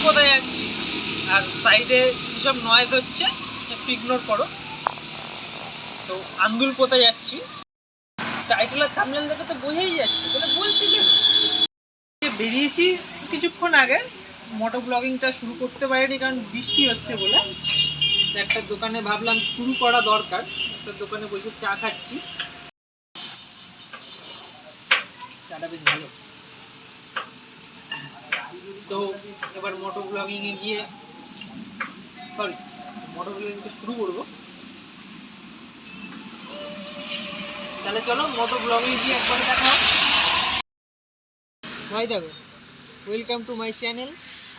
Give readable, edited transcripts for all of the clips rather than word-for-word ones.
পোতা যাচ্ছি। আর সাইডে যেসব নয়েজ হচ্ছে একটু ইগনোর করো। তো আন্দুল পোতা যাচ্ছি। টাইটেলের থাম্বনেল দেখে তো বোঝাই যাচ্ছে, তাহলে বলছি কেন? বেরিয়েছি কিছুক্ষণ আগে, মোটো ব্লগিংটা শুরু করতে পারিনি কারণ বৃষ্টি হচ্ছে বলে। একটা দোকানে ভাবলাম শুরু করা দরকার, একটা দোকানে বসে চা খাচ্ছি। চাটা বেশ ভালো। তো এবার মোটো ব্লগিংয়ে গিয়ে মোটো ব্লগিংটা শুরু করবো। তাহলে চলো মোটো ব্লগিং গিয়ে একবার দেখা। ভাই দেখো, ওয়েলকাম টু মাই চ্যানেল।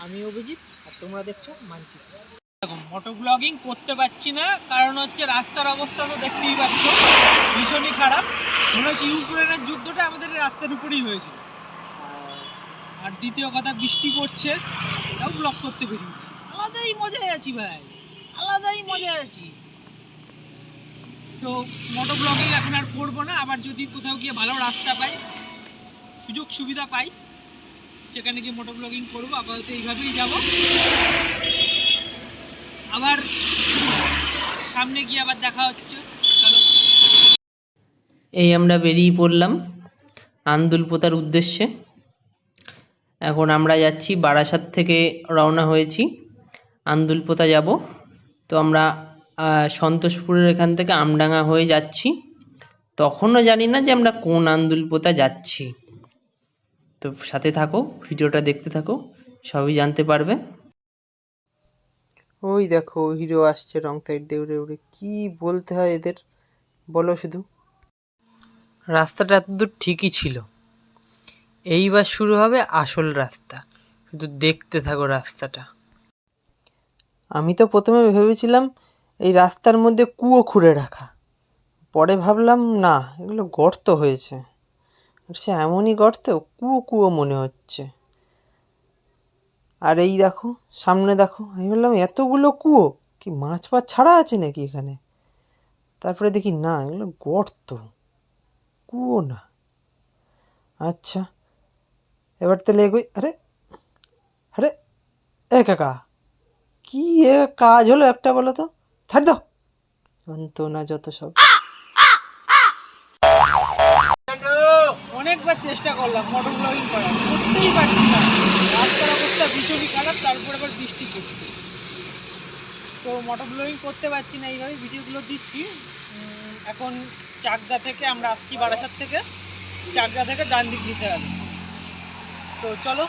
আমি অভিজিৎ আর তোমরা দেখছো মানচিত্র। দেখো, মোটো ব্লগিং করতে পারছি না কারণ হচ্ছে রাস্তার অবস্থা তো দেখতেই পাচ্ছ, ভীষণই খারাপ। মনে হচ্ছে ইউক্রেনের যুদ্ধটা আমাদের রাস্তার উপরেই হয়েছিল। আর দ্বিতীয় কথা, বৃষ্টি পড়ছে, তাও ব্লগ করতে বেরিয়েছি। আলাদাই মজায় আছি ভাই, আলাদাই মজায় আছি। তো মোটো ব্লগিং এখন আর করবো না। আবার যদি কোথাও গিয়ে ভালো রাস্তা পাই, সুযোগ সুবিধা পাই, সেখানে গিয়ে মোটো ব্লগিং করবো। আপাতত এইভাবেই যাব, আবার সামনে গিয়ে আবার দেখা হচ্ছে। চলো, এই আমরা বেরিয়ে পড়লাম আন্দুল পোতার উদ্দেশ্যে। এখন আমরা যাচ্ছি, বারাসাত থেকে রওনা হয়েছি, আন্দুল পোতা যাব। তো আমরা সন্তোষপুরের এখান থেকে আমডাঙ্গা হয়ে যাচ্ছি। তখনও জানি না যে আমরা কোন আন্দুল পোতা যাচ্ছি। তো সাথে থাকো, ভিডিওটা দেখতে থাকো, সবই জানতে পারবে। ওই দেখো হিরো আসছে রং সাইড দিয়ে উড়ে উড়ে। কি বলতে হয় এদের বলো শুধু। রাস্তাটা এতদূর ঠিকই ছিল, এইবার শুরু হবে আসল রাস্তা। শুধু দেখতে থাকো রাস্তাটা। আমি তো প্রথমে ভেবেছিলাম এই রাস্তার মধ্যে কুয়ো খুঁড়ে রাখা, পরে ভাবলাম না, এগুলো গর্ত হয়েছে। আর সে এমনই গর্ত, কুয়ো কুয়ো মনে হচ্ছে। আর এই দেখো সামনে দেখো, আমি বললাম এতগুলো কুয়ো, কি মাছ ফাছ ছাড়া আছে নাকি এখানে? তারপরে দেখি না, এগুলো গর্ত, কুয়ো না। আচ্ছা, এবার তাহলে এগোই। আরে আরে এ কাকা, কি এ কাজ হলো একটা বলো তো? ছাড় দাও, জানতো না যত সব। অনেকবার চেষ্টা করলাম মোটো ব্লগিং করার, করতেই পারছি না। রাস্তার অবস্থা ভীষণই খারাপ, তারপর আবার বৃষ্টি পড়ছে। তো মোটো ব্লগিং করতে পারছি না, এইভাবে ভিডিওগুলো দিচ্ছি। এখন চাকদা থেকে আমরা আসছি, বারাসাত থেকে। চাকদা থেকে ডান দিক দিতে হবে। তো চলো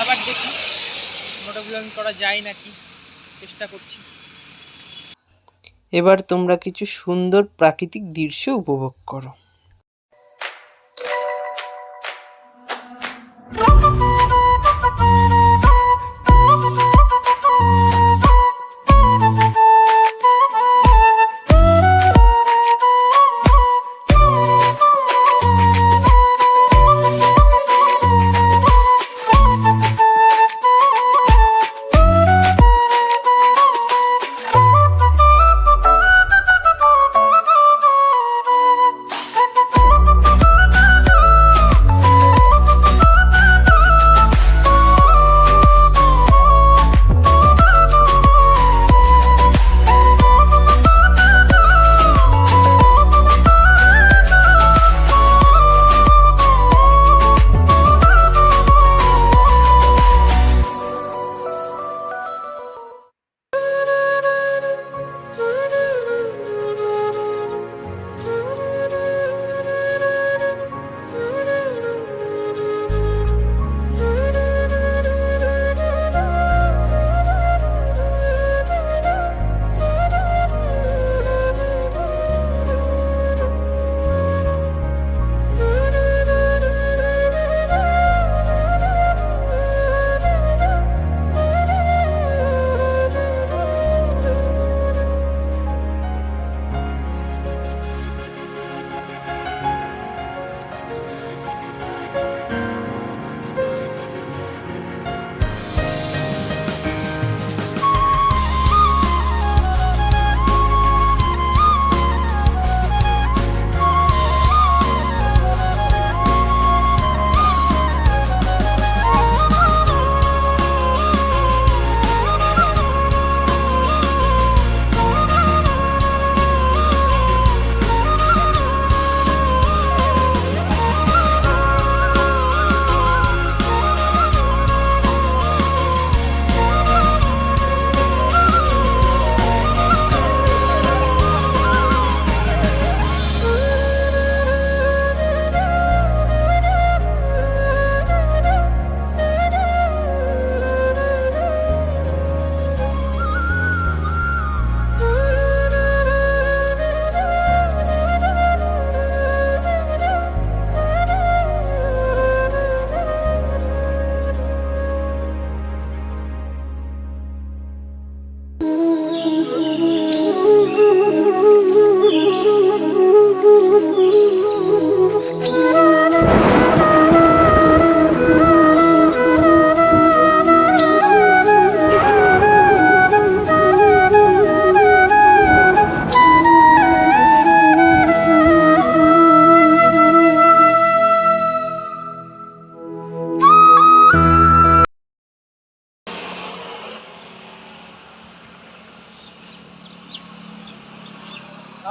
আবার দেখি মোটো ব্লগিং করা যায় নাকি, চেষ্টা করছি। এবার তোমরা কিছু সুন্দর প্রাকৃতিক দৃশ্য উপভোগ করো।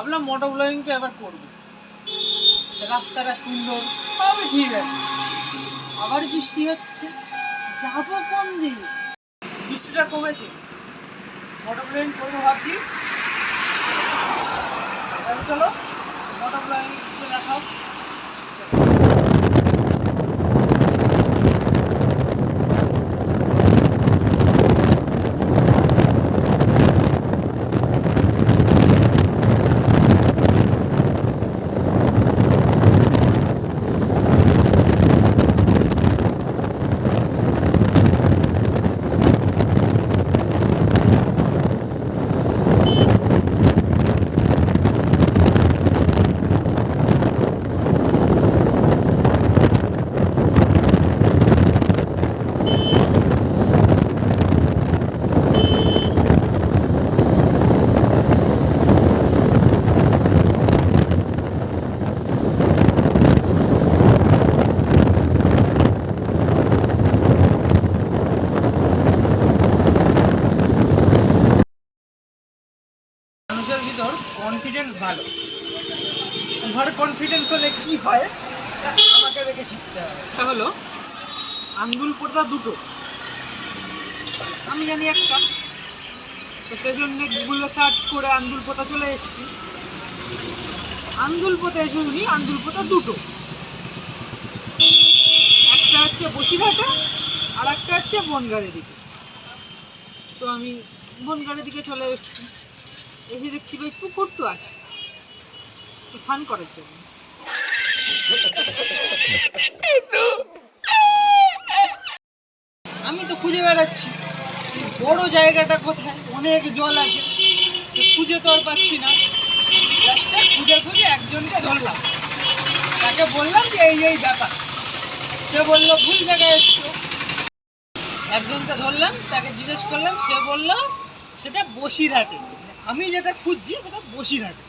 ভাবলাম মোটো ব্লগিংটা এবার করবো, রাস্তাটা সুন্দর, সবই ঠিক আছে। আবার বৃষ্টি হচ্ছে, যাবো কোন দিন? বৃষ্টিটা কমেছে, মোটো ব্লগিং করবো ভাবছি। চলো মোটো ব্লগিং দেখাও। মানুষের ভিতর কনফিডেন্স ভালো, ওভার কনফিডেন্স হলে কি হয় আমাকে দেখে শিখতে হবে। এটা হলো আন্দুল পোতা দুটো, আমি জানি একটা, তো সেজন্য গুগলে সার্চ করে আন্দুল পোতা চলে এসেছি। আন্দুল পোতা এসে উনি আন্দুল পোতা দুটো, একটা হচ্ছে বসিরহাটে আর একটা হচ্ছে বনগাঁড়ের দিকে। তো আমি বনগাঁড়ের দিকে চলে এসেছি, এসে দেখছি ভাই পুকুর তো আছে, তো স্নান করার জন্য। আমি তো খুঁজে বেড়াচ্ছি বড় জায়গাটা কোথায়, অনেক জল আছে, খুঁজে তো আর পাচ্ছি না। খুঁজে খুঁজে একজনকে ধরলাম, তাকে বললাম যে এই ব্যাপার, সে বললো ভুল জায়গায় এসছো। একজনকে ধরলাম, তাকে জিজ্ঞেস করলাম, সে বললো সেটা বসিরহাটে, আমি যেটা খুঁজছি সেটা বসিরহাটে,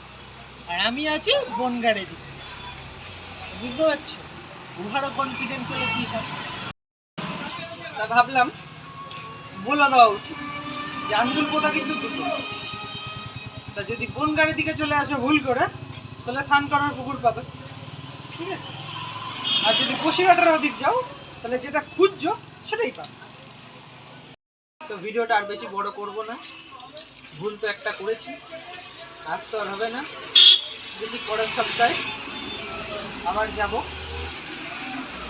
আর আমি আছি বনগাঁড়ে দিকে। বুঝতে পারছো ওভারও কনফিডেন্স হলে কী হয়। তা ভাবলাম বলে দেওয়া উচিত যে আন্দুল পোতা কিন্তু দুটো, তা যদি বনগাঁড়ের দিকে চলে আসো ভুল করে, তাহলে স্নান করার পুকুর পাবে, ঠিক আছে? আর যদি বসিরহাটের ওদিক যাও, তাহলে যেটা খুঁজছো সেটাই পাবে। তো ভিডিওটা আর বেশি বড় করব না, ভুল তো একটা করেছি, আর তো আর হবে না। যদি পরের সপ্তাহে আবার যাব,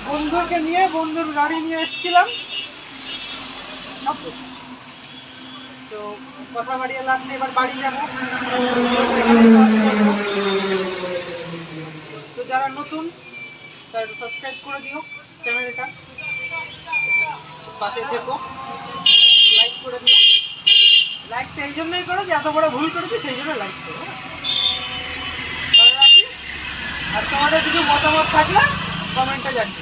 বন্ধুকে নিয়ে, বন্ধুর গাড়ি নিয়ে এসেছিলাম। তো কথা বাড়িয়ে লাভ নেই, এবার বাড়ি যাব। তো যারা নতুন তারা সাবস্ক্রাইব করে দিও চ্যানেলটা, পাশে থেকো, লাইক করে দিও। লাইকটা এই জন্যই করো যে এত বড় ভুল করেছি সেই জন্য লাইক করো। আর তোমাদের কিছু মতামত থাকলে কমেন্টে জানিও।